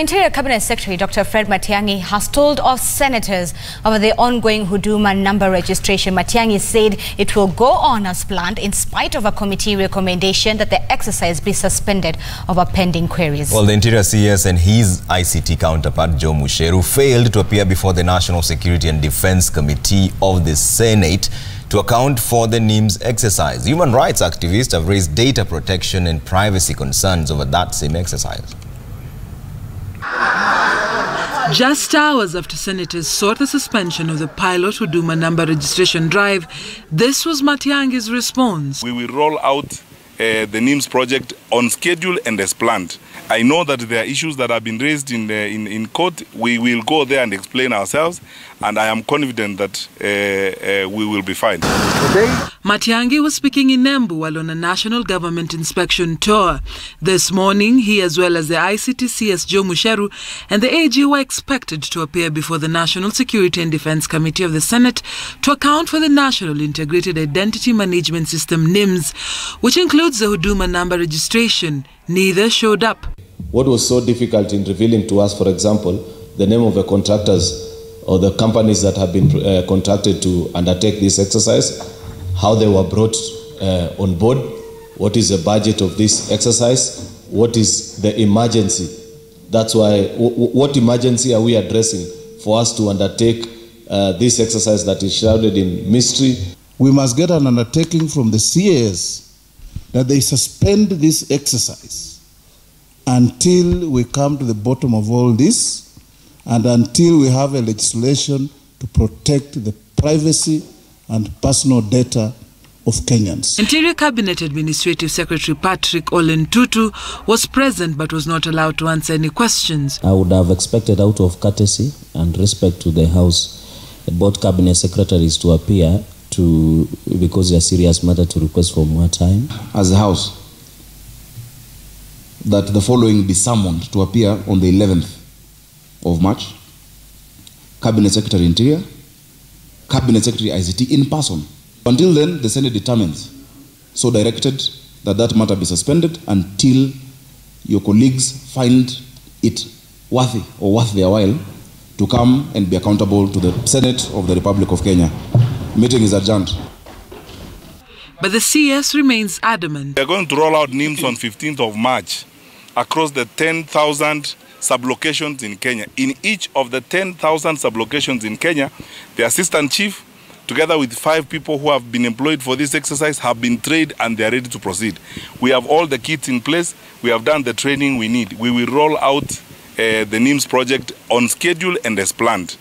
Interior Cabinet Secretary Dr. Fred Matiang'i has told of senators over the ongoing Huduma number registration. Matiang'i said it will go on as planned in spite of a committee recommendation that the exercise be suspended over pending queries. Well, the Interior CS and his ICT counterpart, Joe Musheru, failed to appear before the National Security and Defense Committee of the Senate to account for the NIMS exercise. Human rights activists have raised data protection and privacy concerns over that same exercise. Just hours after senators sought the suspension of the pilot Huduma number registration drive, this was Matiang'i's response. We will roll out the NIMS project on schedule and as planned. I know that there are issues that have been raised in court. We will go there and explain ourselves, and I am confident that we will be fine. Matiang'i was speaking in Embu while on a national government inspection tour. This morning, he as well as the ICT CS Joe Musheru and the AG were expected to appear before the National Security and Defense Committee of the Senate to account for the National Integrated Identity Management System NIMS, which includes the Huduma number registration. Neither showed up. What was so difficult in revealing to us, for example, the name of the contractors or the companies that have been contracted to undertake this exercise, how they were brought on board, what is the budget of this exercise, what is the emergency. That's why, what emergency are we addressing for us to undertake this exercise that is shrouded in mystery? We must get an undertaking from the CAS that they suspend this exercise until we come to the bottom of all this and until we have a legislation to protect the privacy and personal data of Kenyans. Interior Cabinet Administrative Secretary Patrick Olentutu was present but was not allowed to answer any questions. I would have expected, out of courtesy and respect to the House, both Cabinet Secretaries to appear because it's a serious matter, to request for more time. As a House, that the following be summoned to appear on the 11th of March. Cabinet Secretary Interior, Cabinet Secretary ICT in person. Until then, the Senate determines, so directed, that that matter be suspended until your colleagues find it worth their while to come and be accountable to the Senate of the Republic of Kenya. Meeting is adjourned. But the CS remains adamant. We are going to roll out NIMS on 15th of March across the 10,000 sublocations in Kenya. In each of the 10,000 sublocations in Kenya, the assistant chief, together with 5 people who have been employed for this exercise, have been trained and they are ready to proceed. We have all the kits in place. We have done the training we need. We will roll out the NIMS project on schedule and as planned.